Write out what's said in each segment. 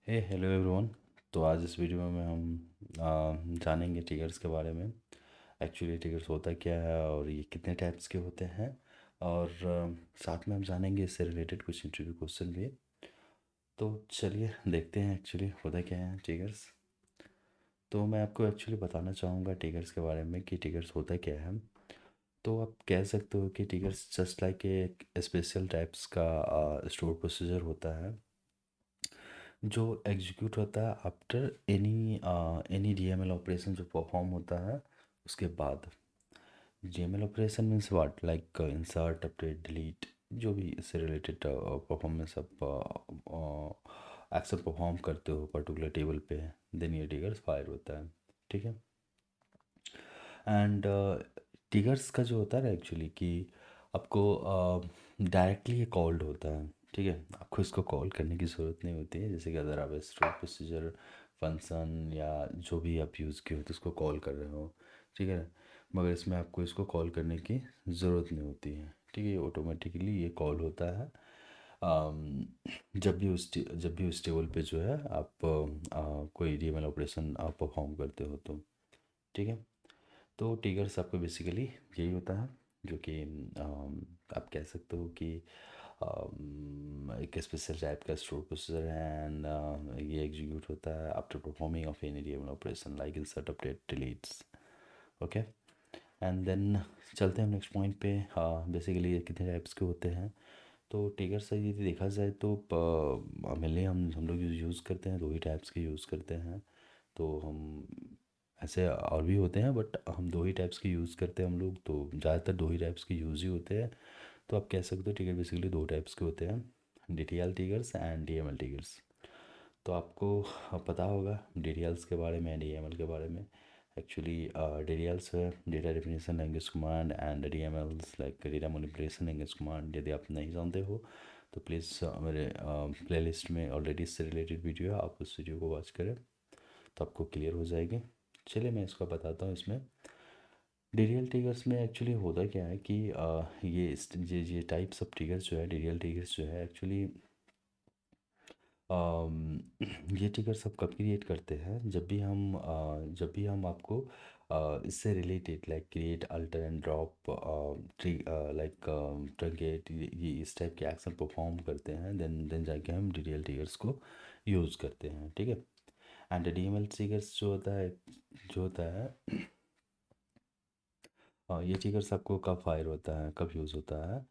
Hello everyone. तो आज इस वीडियो में हम जानेंगे ट्रिगर्स के बारे में। एक्चुअली ट्रिगर्स होता क्या है और ये कितने टाइप्स के होते हैं, और साथ में हम जानेंगे इससे रिलेटेड कुछ इंटरव्यू क्वेश्चन भी। तो चलिए देखते हैं एक्चुअली होता क्या है ट्रिगर्स। तो मैं आपको एक्चुअली बताना चाहूँगा ट्रिगर्स के बारे में कि ट्रिगर्स होता क्या है। तो आप कह सकते हो कि ट्रिगर्स जस्ट लाइक एक स्पेशल टाइप्स का स्टोर प्रोसीजर होता है जो एग्जीक्यूट होता है आफ्टर एनी डीएमएल ऑपरेशन जो परफॉर्म होता है उसके बाद। DML operation means what, like insert, update, delete, जो भी इससे रिलेटेड परफॉर्मेंस आप एक्शन परफॉर्म करते हो पर्टिकुलर टेबल पे, देन ये ट्रिगर्स फायर होता है। ठीक है। एंड ट्रिगर्स का जो होता है ना एक्चुअली कि आपको डायरेक्टली ये कॉल्ड होता है। ठीक है, आपको इसको कॉल करने की ज़रूरत नहीं होती है। जैसे कि अगर आप स्टोर प्रोसीजर फंक्शन या जो भी आप यूज़ किए हो तो उसको कॉल कर रहे हो, ठीक है। मगर इसमें आपको इसको कॉल करने की ज़रूरत नहीं होती है। ठीक है, ये ऑटोमेटिकली ये कॉल होता है जब भी उस टेबल पे जो है आप कोई डीएमएल ऑपरेशन आप परफॉर्म करते हो तो। ठीक है। तो ट्रिगर्स आपको बेसिकली यही होता है जो कि आप कह सकते हो कि एक स्पेशल टाइप का स्टोर प्रोसीजर है। एंड ये एग्जीक्यूट होता है after performing of any DML operation like insert, update, deletes. Okay. And then चलते हैं नेक्स्ट पॉइंट पे। बेसिकली ये कितने टाइप्स के होते हैं। तो ट्रिगर्स यदि देखा जाए तो मेनली हम लोग जो यूज़ करते हैं दो ही टाइप्स के यूज़ करते हैं। तो हम ऐसे और भी होते हैं बट हम दो ही टाइप्स के यूज़ करते हैं हम लोग, तो ज़्यादातर दो ही टाइप्स के यूज़ ही होते हैं। तो आप कह सकते हो ट्रिगर बेसिकली दो टाइप्स के होते हैं, DTL triggers and DML triggers. तो आपको पता होगा डीटीएल्स के बारे में, डीएमएल के बारे में। एक्चुअली डीटीएल्स है data definition language command, and DMLs like data manipulation language command. यदि आप नहीं जानते हो तो प्लीज़ मेरे प्लेलिस्ट में ऑलरेडी इससे रिलेटेड वीडियो है, आप उस वीडियो को वॉच करें तो आपको क्लियर हो जाएगी। चलिए मैं इसको बताता हूँ। इसमें डीरियल ट्रिगर्स में एक्चुअली होता क्या है कि ये टाइप्स ऑफ ट्रिगर्स जो है, डीरियल ट्रिगर्स जो है एक्चुअली ये ट्रिगर सब कब क्रिएट करते हैं जब भी हम आपको इससे related like create, alter and drop, tree like truncate, ये इस टाइप के एक्शन परफॉर्म करते हैं, देन जाके हम डीरियल ट्रिगर्स को यूज़ करते हैं। ठीक है। एंड डीएमएल ट्रिगर्स जो होता है ये ट्रिगर्स आपको कब फायर होता है, कब यूज़ होता है,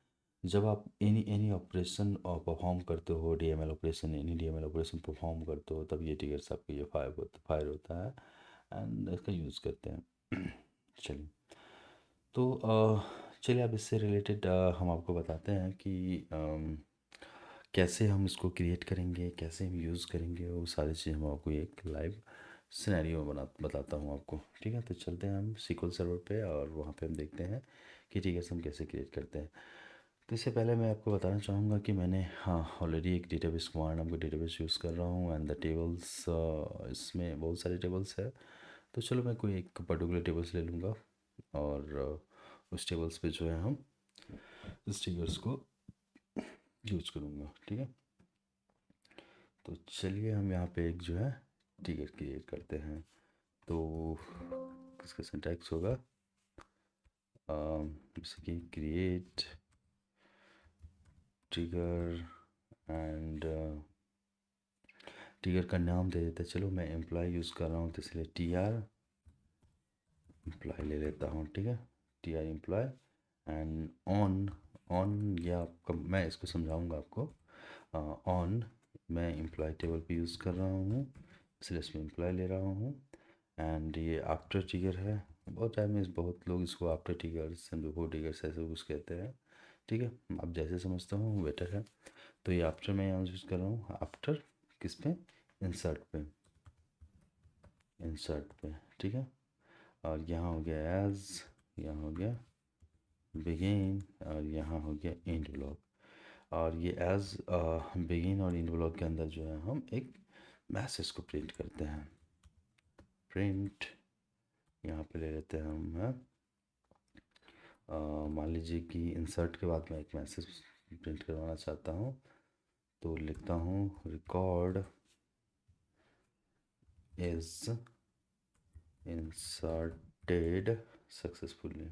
जब आप एनी एनी ऑपरेशन परफॉर्म करते हो, DML operation, any DML operation perform करते हो, तब ये ट्रिगर्स आपको ये फायर होता है एंड इसका यूज़ करते हैं। चलिए। तो चलिए अब इससे रिलेटेड हम आपको बताते हैं कि कैसे हम इसको क्रिएट करेंगे, कैसे हम यूज़ करेंगे, वो सारी चीज़ हम आपको एक लाइव सिनेरियो में बताता हूँ आपको। ठीक है, तो चलते हैं हम सीक्वल सर्वर पे और वहाँ पे हम देखते हैं कि ठीक है हम कैसे क्रिएट करते हैं। तो इससे पहले मैं आपको बताना चाहूँगा कि मैंने ऑलरेडी एक डेटाबेस कुमार नाम का डेटाबेस यूज़ कर रहा हूँ। एंड द टेबल्स, इसमें बहुत सारे टेबल्स है। तो चलो मैं कोई एक पर्टिकुलर टेबल्स ले लूँगा और उस टेबल्स पे जो है हम इस टिगर्स को यूज करूँगा। ठीक है। तो चलिए हम यहाँ पे एक जो है टिगर क्रिएट करते हैं। तो इसका सिंटैक्स होगा जैसे कि क्रिएट ट्रिगर, एंड ट्रिगर का नाम दे देते हैं। चलो मैं एम्प्लॉय यूज़ कर रहा हूँ तो इसलिए टी आर एम्प्लॉय ले लेता हूँ। ठीक है, T R employee. And on on या आपका मैं इसको समझाऊंगा आपको। ऑन मैं एम्प्लॉय टेबल पे यूज़ कर रहा हूँ इसलिए इसमें एम्प्लॉय ले रहा हूँ। एंड ये आफ्टर ट्रिगर है। बहुत टाइम में बहुत लोग इसको after triggers and before triggers ऐसे कुछ कहते हैं। ठीक है, आप जैसे समझते हो बेटर है। तो ये आफ्टर मैं यहाँ यूज़ कर रहा हूँ। आफ्टर किस पे, इंसर्ट पे, इंसर्ट पे। ठीक है। और यहाँ हो गया एज, यहाँ हो गया बिगिन, और यहाँ हो गया एंड ब्लॉक। और ये एज बिगिन और एंड ब्लॉक के अंदर जो है हम एक मैसेज को प्रिंट करते हैं। प्रिंट यहाँ पे ले लेते हैं हम है। मान लीजिए कि इंसर्ट के बाद मैं एक मैसेज प्रिंट करवाना चाहता हूँ तो लिखता हूँ रिकॉर्ड is inserted successfully,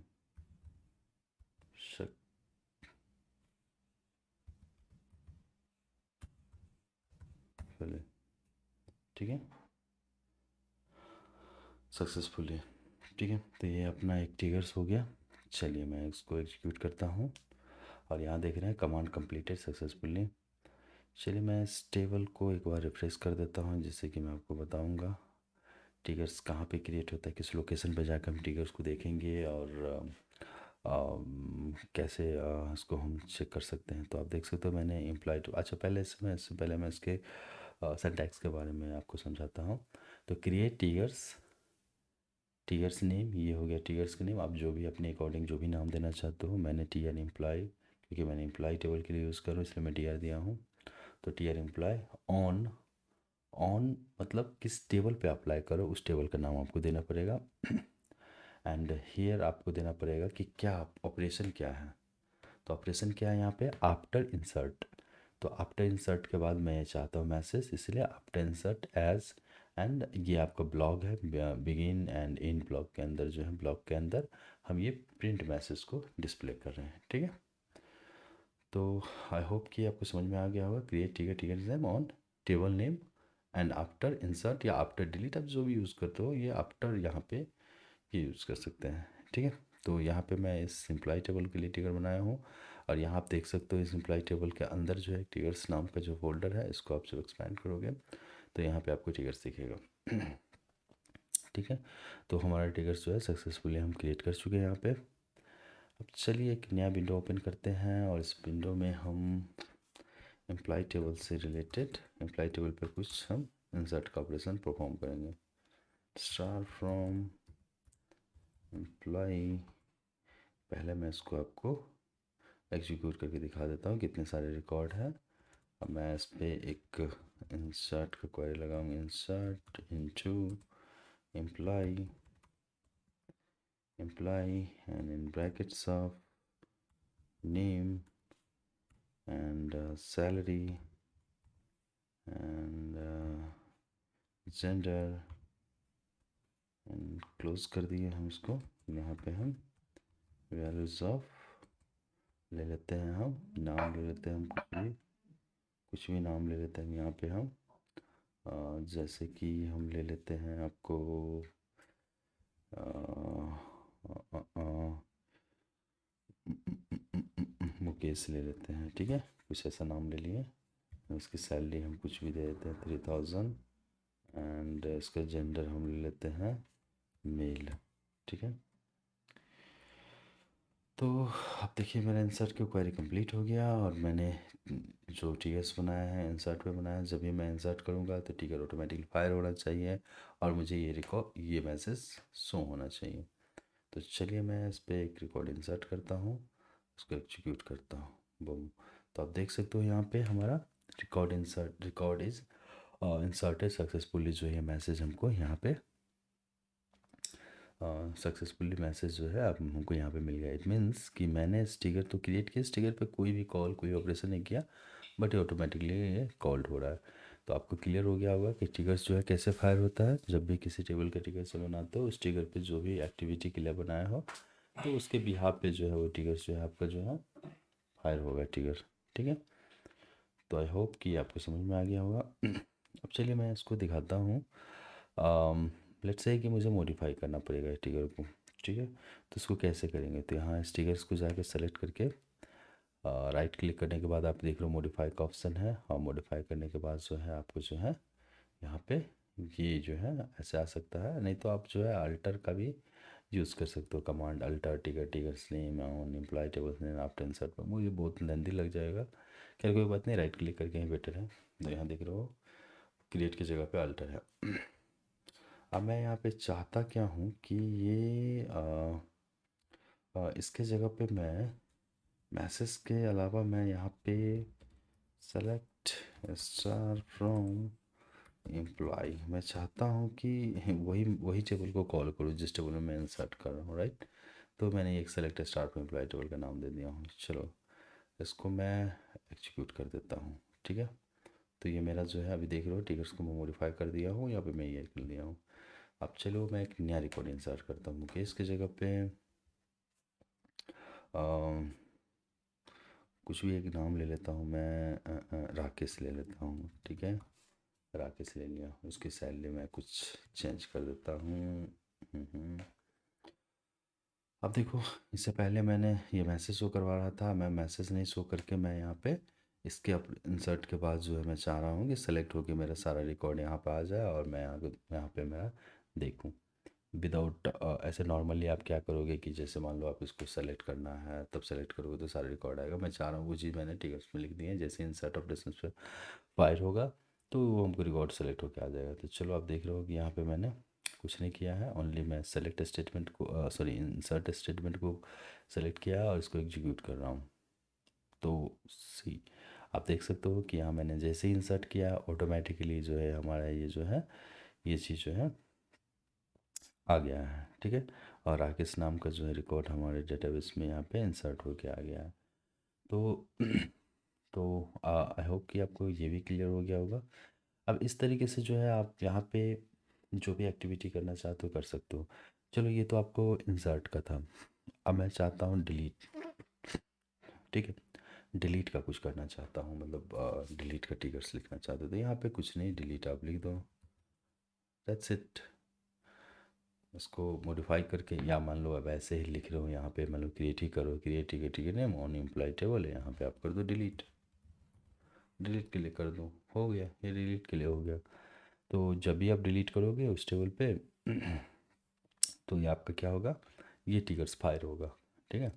ठीक है, सक्सेसफुली। ठीक है, तो ये अपना एक ट्रिगर्स हो गया। चलिए मैं इसको एग्जीक्यूट करता हूँ और यहाँ देख रहे हैं कमांड कंप्लीटेड सक्सेसफुली। चलिए मैं इस टेबल को एक बार रिफ्रेश कर देता हूँ जिससे कि मैं आपको बताऊँगा ट्रिगर्स कहाँ पे क्रिएट होता है, किस लोकेशन पे जाकर हम ट्रिगर्स को देखेंगे और कैसे इसको हम चेक कर सकते हैं। तो आप देख सकते हो मैंने इम्प्लाई टू, अच्छा पहले इससे पहले मैं इसके सिंटैक्स के बारे में आपको समझाता हूँ। तो क्रिएट ट्रिगर्स, टीयर्स नेम, ये हो गया टीयर्स का नेम। आप जो भी अपने अकॉर्डिंग जो भी नाम देना चाहते हो, मैंने टीयर एम्प्लॉय, क्योंकि मैंने एम्प्लॉय टेबल के लिए यूज़ करूँ इसलिए मैं टीयर दिया हूँ। तो टीयर एम्प्लॉय ऑन, ऑन मतलब किस टेबल पे अप्लाई करो उस टेबल का नाम आपको देना पड़ेगा। एंड हियर आपको देना पड़ेगा कि क्या ऑपरेशन क्या है। तो ऑपरेशन क्या है यहाँ पे, आफ्टर इंसर्ट। तो आफ्टर इंसर्ट के बाद मैं ये चाहता हूँ मैसेज, इसलिए आफ्टर इंसर्ट एज, एंड ये आपका ब्लॉग है, बिगिन एंड इन ब्लॉग के अंदर जो है, ब्लॉग के अंदर हम ये प्रिंट मैसेज को डिस्प्ले कर रहे हैं। ठीक है, तो आई होप कि आपको समझ में आ गया होगा। Create ticket name on table name and after insert या आफ्टर डिलीट, आप जो भी यूज़ करते हो ये आफ्टर यहाँ पे ये यूज़ कर सकते हैं। ठीक है, तो यहाँ पे मैं इस एम्प्लॉय टेबल के लिए टिगर बनाया हूँ और यहाँ आप देख सकते हो इस एम्प्लॉय टेबल के अंदर जो है टिगर्स नाम का जो फोल्डर है, इसको आप जब एक्सपैंड करोगे तो यहाँ पे आपको टिगर्स दिखेगा। ठीक है, तो हमारा टिगर्स जो है सक्सेसफुली हम क्रिएट कर चुके हैं यहाँ पे। अब चलिए एक नया विंडो ओपन करते हैं और इस विंडो में हम एम्प्लॉय टेबल से रिलेटेड एम्प्लॉय टेबल पर कुछ हम इंसर्ट का ऑपरेशन परफॉर्म करेंगे। स्टार फ्रॉम एम्प्लॉय, पहले मैं इसको आपको एग्जीक्यूट करके दिखा देता हूँ कितने सारे रिकॉर्ड हैं। अब मैं इस पर एक इंसर्ट का क्वेरी लगाऊंगा, insert into employee, employee and in brackets of name and salary and gender and close कर दिए हम इसको। यहाँ पे हम वैल्यूज ऑफ ले लेते हैं, हम नाम ले लेते हैं, हम कुछ भी नाम ले लेते हैं यहाँ पे हम। जैसे कि हम ले लेते हैं आपको मुकेश ले लेते हैं। ठीक है, कुछ ऐसा नाम ले लिए। उसकी सैलरी हम कुछ भी दे देते हैं 3000 एंड इसका जेंडर हम ले लेते हैं मेल। ठीक है, तो अब देखिए मेरा इंसर्ट की क्वेरी कंप्लीट हो गया और मैंने जो टीएस बनाया है इंसर्ट पे बनाया है। जब भी मैं इंसर्ट करूँगा तो टिकर ऑटोमेटिकली फायर होना चाहिए और मुझे ये मैसेज शो होना चाहिए। तो चलिए मैं इस पर एक रिकॉर्ड इंसर्ट करता हूँ, उसको एग्जीक्यूट करता हूँ, बूम। तो आप देख सकते हो यहाँ पे हमारा रिकॉर्ड इज इंसर्टेड सक्सेसफुली, जो ये मैसेज हमको यहाँ पे सक्सेसफुली मैसेज जो है अब हमको यहाँ पे मिल गया। इट मीन्स कि मैंने स्टिकर तो क्रिएट किया, स्टिकर पे कोई भी कॉल कोई ऑपरेशन नहीं किया, बट ये ऑटोमेटिकली ये कॉल्ड हो रहा है। तो आपको क्लियर हो गया होगा कि टिकर्स जो है कैसे फायर होता है। जब भी किसी टेबल का टिकर से बनाते हो उस टिकर पे जो भी एक्टिविटी के लिए बनाया हो तो उसके बिहाफ पे जो है वो टिकर्स जो है आपका जो है फायर होगा टिकर। ठीक है, तो आई होप कि आपको समझ में आ गया होगा। अब चलिए मैं इसको दिखाता हूँ। लेट्स से कि मुझे मॉडिफाई करना पड़ेगा स्टिकर को। ठीक है, तो इसको कैसे करेंगे, तो यहाँ स्टिकर्स को जाके सेलेक्ट करके राइट क्लिक करने के बाद आप देख रहे हो मॉडिफाई का ऑप्शन है, और मॉडिफाई करने के बाद जो है आपको जो है यहाँ पे ये जो है ऐसे आ सकता है। नहीं तो आप जो है अल्टर का भी यूज़ कर सकते हो, command alter trigger name on employee table name after insert पर। मुझे बहुत लेंदी लग जाएगा, खैर कोई बात नहीं, राइट क्लिक करके ही बेटर है। तो यहाँ देख रहे हो क्रिएट की जगह पे अल्टर है। अब मैं यहाँ पे चाहता क्या हूँ कि ये इसके जगह पे मैं मैसेज के अलावा मैं यहाँ पे सेलेक्ट स्टार फ्रॉम एम्प्लॉय, मैं चाहता हूँ कि वही वही टेबल को कॉल करूँ जिस टेबल में मैं इंसर्ट कर रहा हूँ, राइट। तो मैंने एक select star from employ table का नाम दे दिया हूँ। चलो इसको मैं एग्जीक्यूट कर देता हूँ। ठीक है, तो ये मेरा जो है अभी देख रहे हो टिकर्स को मैं मॉडिफाई कर दिया हूँ, यहाँ पे मैं ये कर लिया हूँ। अब चलो मैं एक नया रिकॉर्ड इंसर्ट करता हूँ। मुकेश की जगह पे अम, कुछ भी एक नाम ले लेता हूँ मैं, राकेश ले लेता हूँ, ठीक है। राकेश ले लिया, उसकी सैलरी मैं कुछ चेंज कर देता हूँ। हम्म। अब देखो, इससे पहले मैंने ये मैसेज शो करवा रहा था, मैं मैसेज नहीं शो करके मैं यहाँ पे इसके अप इंसर्ट के बाद जो है मैं चाह रहा हूँ कि सेलेक्ट होकर मेरा सारा रिकॉर्ड यहाँ पे आ जाए और मैं यहाँ पे मैं देखूँ विदाउट ऐसे। नॉर्मली आप क्या करोगे कि जैसे मान लो आप इसको सेलेक्ट करना है, तब सेलेक्ट करोगे तो सारा रिकॉर्ड आएगा। मैं चाह रहा हूँ वो चीज़ मैंने टिकट्स में लिख दी है, जैसे इंसर्ट ऑपरेशन पे फायर होगा तो वो हमको रिकॉर्ड सेलेक्ट होकर आ जाएगा। तो चलो आप देख रहे हो कि यहाँ पे मैंने कुछ नहीं किया है, ओनली मैं सेलेक्ट स्टेटमेंट को सॉरी इंसर्ट स्टेटमेंट को सेलेक्ट किया है और इसको एग्जीक्यूट कर रहा हूँ। तो सी आप देख सकते हो कि यहाँ मैंने जैसे ही इंसर्ट किया ऑटोमेटिकली जो है हमारा ये जो है ये चीज़ जो है आ गया है, ठीक है। और राकेश नाम का जो है रिकॉर्ड हमारे डेटाबेस में यहाँ पे इंसर्ट होके आ गया है। तो तो आई होप कि आपको ये भी क्लियर हो गया होगा। अब इस तरीके से जो है आप यहाँ पे जो भी एक्टिविटी करना चाहते हो कर सकते हो। चलो ये तो आपको इंसर्ट का था। अब मैं चाहता हूँ डिलीट, ठीक है। डिलीट का कुछ करना चाहता हूँ, मतलब डिलीट का टिकट्स लिखना चाहते हो तो यहाँ पे कुछ नहीं, डिलीट आप लिख दो, दैट्स इट। उसको मॉडिफाई करके या मान लो अब ऐसे ही लिख रहे हो यहाँ पे, मान लो क्रिएट ही करो, क्रिएट ही नेम ऑन एम्प्लॉय टेबल है, यहाँ पे आप कर दो डिलीट। डिलीट के लिए कर दो, हो गया, ये डिलीट के लिए हो गया। तो जब भी आप डिलीट करोगे उस टेबल पे तो ये आपका क्या होगा, ये टिकट्स फायर होगा, ठीक है।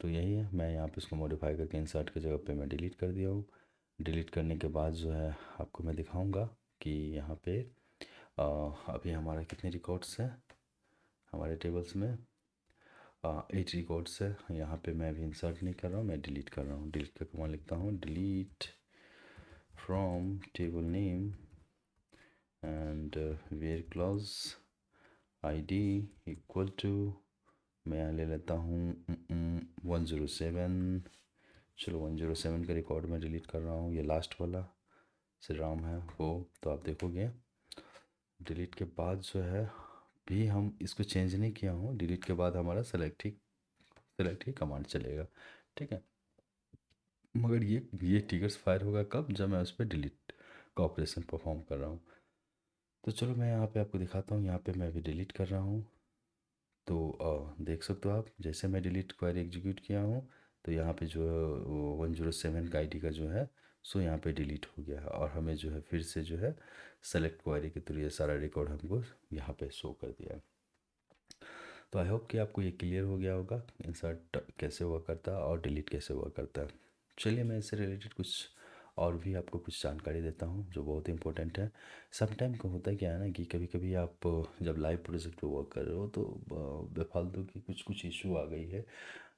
तो यही है, मैं यहाँ पे इसको मॉडिफाई करके इंसर्ट की जगह पे मैं डिलीट कर दिया हूँ। डिलीट करने के बाद जो है आपको मैं दिखाऊंगा कि यहाँ पे अभी हमारा कितने रिकॉर्ड्स हैं हमारे टेबल्स में। 8 रिकॉर्ड्स है। यहाँ पे मैं अभी इंसर्ट नहीं कर रहा हूँ, मैं डिलीट कर रहा हूँ। डिलीट का कमांड लिखता हूँ, delete from table name and where clause ID equal to, मैं यहाँ ले लेता हूँ 107। चलो 107 का रिकॉर्ड मैं डिलीट कर रहा हूँ, ये लास्ट वाला श्री राम है वो। तो आप देखोगे डिलीट के बाद जो है भी हम इसको चेंज नहीं किया हूँ, डिलीट के बाद हमारा सेलेक्ट ही कमांड चलेगा, ठीक है। मगर ये टिकट्स फायर होगा कब, जब मैं उस पर डिलीट का ऑपरेशन परफॉर्म कर रहा हूँ। तो चलो मैं यहाँ पे आपको दिखाता हूँ, यहाँ पे मैं अभी डिलीट कर रहा हूँ। तो देख सकते हो आप, जैसे मैं डिलीट क्वेरी एग्जीक्यूट किया हूँ तो यहाँ पे जो 107 का आईडी का जो है सो यहाँ पे डिलीट हो गया है और हमें जो है फिर से जो है सेलेक्ट क्वेरी के थ्रू ये सारा रिकॉर्ड हमको यहाँ पे शो कर दिया है। तो आई होप कि आपको ये क्लियर हो गया होगा इंसर्ट कैसे हुआ करता है और डिलीट कैसे हुआ करता है। चलिए मैं इससे रिलेटेड कुछ और भी आपको कुछ जानकारी देता हूँ जो बहुत इंपॉर्टेंट है। समटाइम को होता है क्या है ना कि कभी कभी आप जब लाइव प्रोजेक्ट पे वर्क कर रहे हो तो बेफालतू की कुछ कुछ इशू आ गई है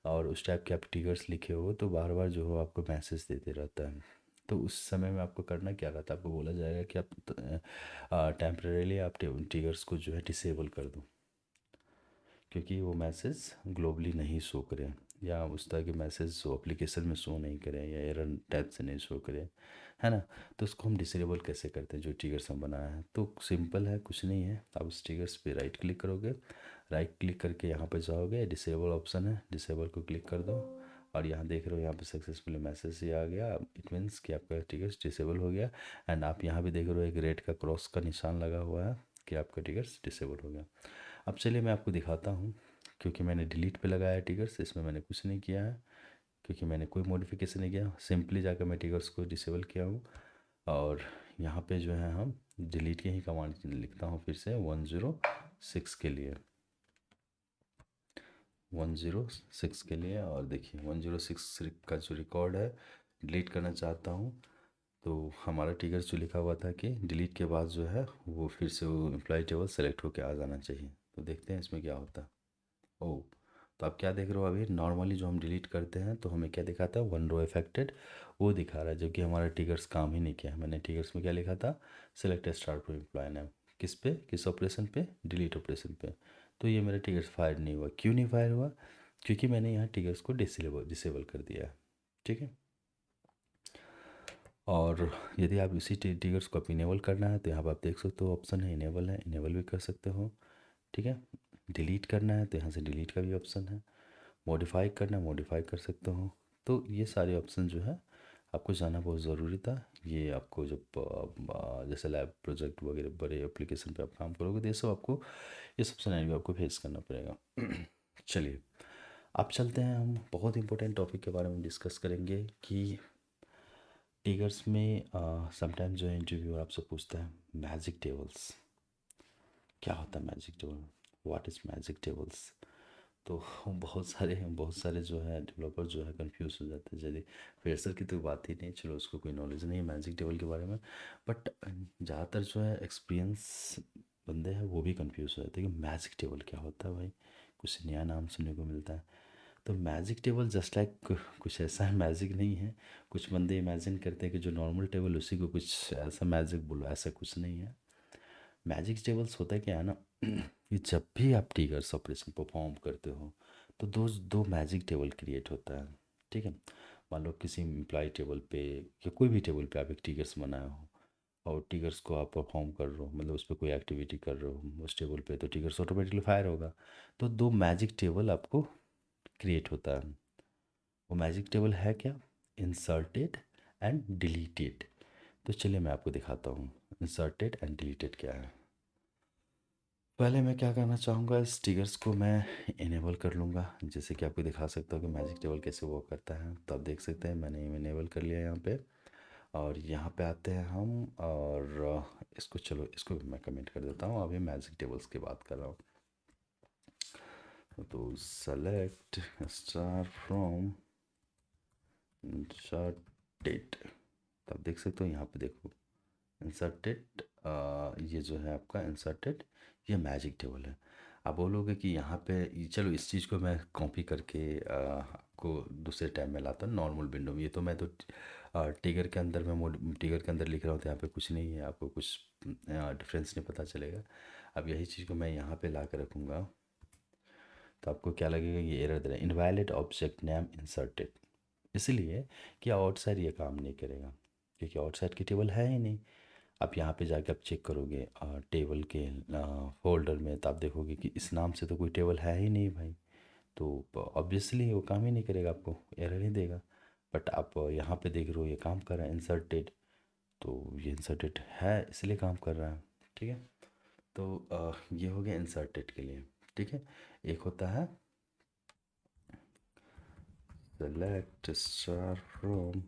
और उस टाइप के आप टिगर्स लिखे हो तो बार बार जो हो आपको मैसेज देते रहता है। तो उस समय में आपको करना क्या रहता है, आपको बोला जाएगा कि आप टेम्परेली आप टिगर्स को जो है डिसेबल कर दो, क्योंकि वो मैसेज ग्लोबली नहीं शो करें या उस तरह के मैसेज एप्लीकेशन में शो नहीं करें या एरर टाइप से नहीं शो करें, है ना। तो उसको हम डिसेबल कैसे करते हैं जो ट्रिगर्स हम बनाए हैं, तो सिंपल है, कुछ नहीं है। आप उस ट्रिगर्स पे राइट क्लिक करोगे, राइट क्लिक करके यहाँ पे जाओगे, डिसेबल ऑप्शन है, डिसेबल को क्लिक कर दो और यहाँ देख रहे हो यहाँ पे सक्सेसफुली मैसेज ये आ गया। इट मीन्स कि आपका ट्रिगर्स डिसेबल हो गया। एंड आप यहाँ भी देख रहे हो एक रेड का क्रॉस का निशान लगा हुआ है कि आपका ट्रिगर्स डिसेबल हो गया। अब चलिए मैं आपको दिखाता हूँ, क्योंकि मैंने डिलीट पे लगाया है टिकर्स, इसमें मैंने कुछ नहीं किया है क्योंकि मैंने कोई मॉडिफिकेशन नहीं किया, सिंपली जाकर मैं टिकर्स को डिसेबल किया हूँ। और यहाँ पे जो है हम डिलीट के ही कमांड लिखता हूँ फिर से 106 के लिए, 106 के लिए। और देखिए 106 का जो रिकॉर्ड है डिलीट करना चाहता हूँ। तो हमारा टिकर्स जो लिखा हुआ था कि डिलीट के बाद जो है वो फिर से वो एम्प्लॉय टेबल सेलेक्ट होकर आ जाना चाहिए। तो देखते हैं इसमें क्या होता है। ओह, तो आप क्या देख रहे हो, अभी नॉर्मली जो हम डिलीट करते हैं तो हमें क्या दिखाता है, वन रो इफेक्टेड वो दिखा रहा है, जबकि हमारा टिकर्स काम ही नहीं किया। मैंने टिकर्स में क्या लिखा था, select star from employ name, किस पे, किस ऑपरेशन पे, डिलीट ऑपरेशन पे। तो ये मेरा टिकर्स फायर नहीं हुआ, क्यों नहीं फायर हुआ, क्योंकि मैंने यहाँ टिकर्स को डिसेबल डिसेबल कर दिया है, ठीक है। और यदि आप इसी ट्रिगर्स को आप इनेबल करना है तो यहाँ पर आप देख सकते हो ऑप्शन है इनेबल, है इनेबल भी कर सकते हो। ठीक है, डिलीट करना है तो यहाँ से डिलीट का भी ऑप्शन है, मॉडिफाई करना है मॉडिफाई कर सकते हो। तो ये सारे ऑप्शन जो है आपको जाना बहुत ज़रूरी था। ये आपको जब जैसे लैब प्रोजेक्ट वगैरह बड़े एप्लीकेशन पे आप काम करोगे तो ये सब आपको, ये सब सिनेरियो आपको फेस करना पड़ेगा। चलिए अब चलते हैं, हम बहुत इंपॉर्टेंट टॉपिक के बारे में डिस्कस करेंगे कि टिगर्स में समटाइम जो है इंटरव्यूअर आपसे पूछता है मैजिक टेबल्स क्या होता है, magic table what is magic tables. तो बहुत सारे जो है डेवलपर जो है कंफ्यूज हो जाते हैं। चलिए फ्रेशर की तो बात ही नहीं, चलो उसको कोई नॉलेज नहीं है मैजिक टेबल के बारे में, बट ज़्यादातर जो है एक्सपीरियंस बंदे हैं वो भी कंफ्यूज हो जाते हैं कि मैजिक टेबल क्या होता है भाई, कुछ नया नाम सुनने को मिलता है। तो मैजिक टेबल जस्ट लाइक कुछ ऐसा है, मैजिक नहीं है। कुछ बंदे इमेजिन करते हैं कि जो नॉर्मल टेबल उसी को कुछ ऐसा मैजिक बोलो, ऐसा कुछ नहीं है। मैजिक टेबल्स होता है क्या है ना कि जब भी आप टिगर्स ऑपरेशन परफॉर्म करते हो तो दो दो मैजिक टेबल क्रिएट होता है। ठीक है, मान लो किसी इम्प्लाई टेबल पे या कोई भी टेबल पे आप एक टिगर्स बनाए हो और टिगर्स को आप परफॉर्म कर रहे हो, मतलब उस पर कोई एक्टिविटी कर रहे हो उस टेबल पे, तो टिगर्स ऑटोमेटिकली फायर होगा। तो दो मैजिक टेबल आपको क्रिएट होता है। वो मैजिक टेबल है क्या, इंसर्टेड एंड डिलीटेड। तो चलिए मैं आपको दिखाता हूँ इंसर्टेड एंड डिलीटेड क्या है। पहले मैं क्या करना चाहूँगा, इस ट्रिगर्स को मैं इनेबल कर लूँगा, जैसे कि आपको दिखा सकता हूँ कि मैजिक टेबल कैसे वर्क करता है। तो आप देख सकते हैं मैंने इनेबल कर लिया यहाँ पे। और यहाँ पे आते हैं हम और इसको, चलो इसको भी मैं कमेंट कर देता हूँ, अभी मैजिक टेबल्स की बात कर रहा हूँ। तो सेलेक्ट स्टार फ्रॉम इंसर्टेड, तो आप देख सकते हो यहाँ पे देखो इंसर्टेड, ये जो है आपका इंसर्टेड, ये मैजिक टेबल है। आप बोलोगे कि यहाँ पे चलो इस चीज़ को मैं कॉपी करके आपको दूसरे टाइम में लाता हूँ नॉर्मल विंडो में। ये तो मैं तो टिगर के अंदर में मोड टिगर के अंदर लिख रहा हूँ तो यहाँ पे कुछ नहीं है, आपको कुछ डिफरेंस नहीं पता चलेगा। अब यही चीज़ को मैं यहाँ पे ला कर रखूँगा तो आपको क्या लगेगा, ये एरर दे रहा है इनवैलिड ऑब्जेक्ट नेम इंसर्टेड, इसलिए कि आउटसाइड ये काम नहीं करेगा क्योंकि आउटसाइड की टेबल है ही नहीं। आप यहाँ पे जाके आप चेक करोगे टेबल के फोल्डर में तो आप देखोगे कि इस नाम से तो कोई टेबल है ही नहीं भाई, तो ऑब्वियसली वो काम ही नहीं करेगा, आपको एरर ही देगा। बट आप यहाँ पे देख रहे हो ये काम कर रहा है इंसर्टेड, तो ये इंसर्टेड है इसलिए काम कर रहा है। ठीक है, तो ये हो गया इंसर्टेड के लिए। ठीक है, एक होता है select star from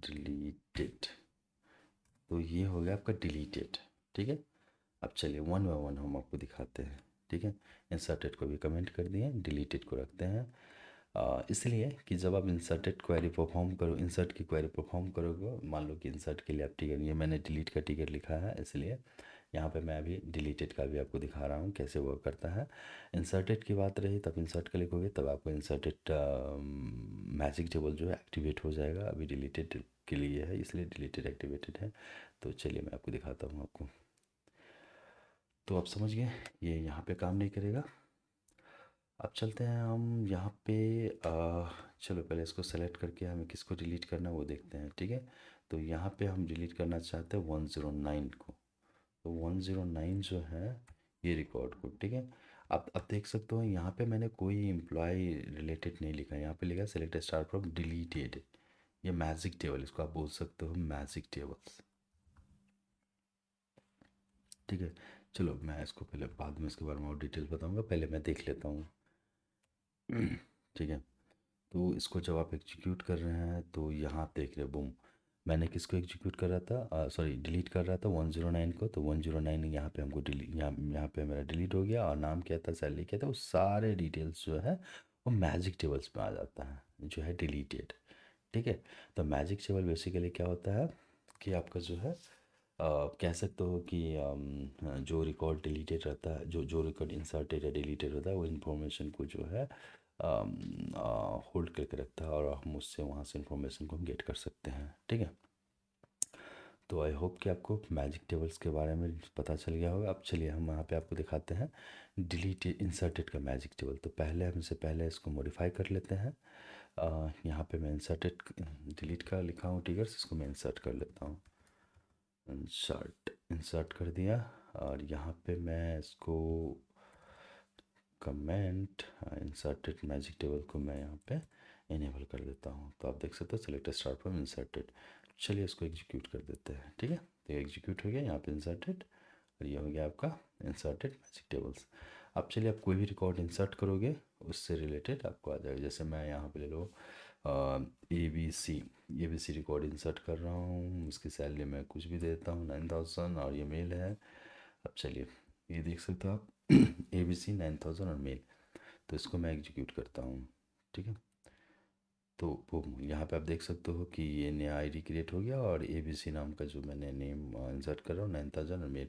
deleted, तो ये हो गया आपका डिलीटेड। ठीक है, अब चलिए वन बाय वन हम आपको दिखाते हैं। ठीक है, इंसर्टेड को भी कमेंट कर दिए, डिलीटेड को रखते हैं। इसलिए कि जब आप इंसर्टेड क्वेरी परफॉर्म करो, इंसर्ट की क्वेरी परफॉर्म करोगे, मान लो कि इंसर्ट के लिए आप टिकट, ये मैंने डिलीट का टिकट लिखा है इसलिए यहाँ पे मैं अभी डिलीटेड का भी आपको दिखा रहा हूँ कैसे वर्क करता है। इंसर्टेड की बात रही तब इंसर्ट का लिखोगे तब आपको इंसर्टेड मैजिक टेबल जो है एक्टिवेट हो जाएगा। अभी डिलीटेड के लिए है इसलिए डिलीटेड एक्टिवेटेड है। तो चलिए मैं आपको दिखाता हूँ आपको, तो आप समझ गए ये यहाँ पे काम नहीं करेगा। अब चलते हैं हम यहाँ पे चलो पहले इसको सेलेक्ट करके हमें किसको डिलीट करना है वो देखते हैं। ठीक है, तो यहाँ पे हम डिलीट करना चाहते हैं 109 को, तो 109 जो है ये रिकॉर्ड को। ठीक है, आप देख सकते हो यहाँ पे मैंने कोई एम्प्लॉय रिलेटेड नहीं लिखा है, यहाँ पे लिखा सेलेक्ट स्टार फ्रॉम डिलीटेड। ये मैजिक टेबल, इसको आप बोल सकते हो मैजिक टेबल्स। ठीक है, चलो मैं इसको पहले बाद में इसके बारे में और डिटेल बताऊंगा, पहले मैं देख लेता हूँ। ठीक है, तो इसको जब आप एग्जीक्यूट कर रहे हैं तो यहाँ आप देख रहे हो बूम, मैंने किसको एग्जीक्यूट कर रहा था, सॉरी डिलीट कर रहा था 109 को, तो 109 यहाँ पे हमको डिलीट, यहाँ पे मेरा डिलीट हो गया। और नाम क्या था, सैलरी क्या था, वो सारे डिटेल्स जो है वो मैजिक टेबल्स में आ जाता है जो है डिलीटेड। ठीक है, तो मैजिक टेबल बेसिकली क्या होता है कि आपका जो है कह सकते हो कि जो रिकॉर्ड डिलीटेड रहता है, जो जो रिकॉर्ड इंसर्टेड या डिलीटेड होता है वो इन्फॉर्मेशन को जो है होल्ड करके रखता है और हम उससे वहाँ से इन्फॉर्मेशन को हम गेट कर सकते हैं। ठीक है, तो आई होप कि आपको मैजिक टेबल्स के बारे में पता चल गया होगा। अब चलिए हम यहाँ पे आपको दिखाते हैं डिलीट इंसर्टेड का मैजिक टेबल। तो पहले हम इससे पहले इसको मॉडिफाई कर लेते हैं। यहाँ पे मैं इंसर्टेड डिलीट का लिखा हूँ टिगर्स, इसको मैं इंसर्ट कर लेता हूँ। इंसर्ट कर दिया। और यहाँ पे मैं इसको कमेंट इंसर्टेड मैजिक टेबल को मैं यहाँ पे इनेबल कर देता हूँ। तो आप देख सकते हो सेलेक्ट स्टार्ट फ्रॉम इंसर्टेड। चलिए इसको एग्जीक्यूट कर देते हैं। ठीक है, तो एग्जीक्यूट हो गया यहाँ पे इंसर्टेड, और ये हो गया आपका इंसर्टेड मैजिक टेबल्स। अब चलिए आप कोई भी रिकॉर्ड इंसर्ट करोगे उससे रिलेटेड आपको आ जाएगा। जैसे मैं यहाँ पे ले लो ABC रिकॉर्ड इंसर्ट कर रहा हूँ, इसकी सैलरी मैं कुछ भी देता हूँ 9000, और ये मेल है। अब चलिए ये देख सकते हो आप ABC 9000 और मेल। तो इसको मैं एग्जीक्यूट करता हूँ। ठीक है, तो वो यहाँ पे आप देख सकते हो कि ये नया आईडी क्रिएट हो गया, और ABC नाम का जो मैंने नेम इंसर्ट कर रहा हूँ 9000 और मेल।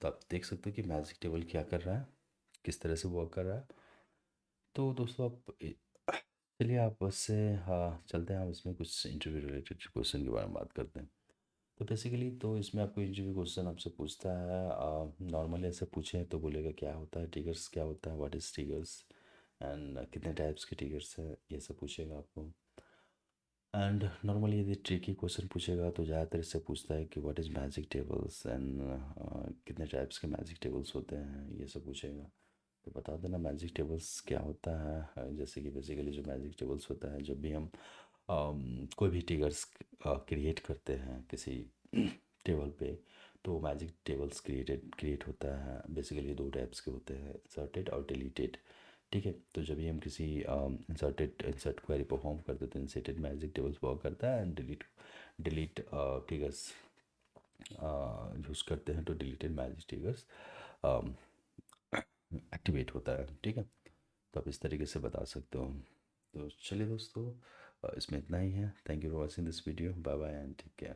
तो आप देख सकते हो कि मैजिक टेबल क्या कर रहा है, किस तरह से वर्क कर रहा है। तो दोस्तों आप चलिए आप उससे हाँ चलते हैं, आप इसमें कुछ इंटरव्यू रिलेटेड क्वेश्चन के बारे में बात करते हैं। तो बेसिकली तो इसमें आपको इंटरव्यू क्वेश्चन आपसे पूछता है, नॉर्मली ऐसे पूछे तो बोलेगा क्या होता है टिगर्स, क्या होता है, व्हाट इज़ टिगर्स, एंड कितने टाइप्स के टिगर्स है, ये सब पूछेगा आपको। एंड नॉर्मली यदि ट्रिकी क्वेश्चन पूछेगा तो ज़्यादातर इससे पूछता है कि what is magic tables, and कितने टाइप्स के मैजिक टेबल्स होते हैं, ये सब पूछेगा। तो बता देना मैजिक टेबल्स क्या होता है। जैसे कि बेसिकली जो मैजिक टेबल्स होता है, जब भी हम कोई भी टिगर्स क्रिएट करते हैं किसी टेबल पे, तो मैजिक टेबल्स क्रिएट होता है। बेसिकली दो टाइप्स के होते हैं, इंसर्टेड और डिलीटेड। ठीक है, तो जब भी हम किसी इंसर्ट क्वेरी परफॉर्म करते हैं तो इंसर्टेड मैजिक टेबल्स वर्क करता है, एंड डिलीट टिगर्स यूज़ करते हैं तो डिलीटेड मैजिक टिगर्स एक्टिवेट होता है। ठीक है, तो आप इस तरीके से बता सकते हो। तो चलिए दोस्तों, इसमें इतना ही है। Thank you for watching this video. Bye bye and take care.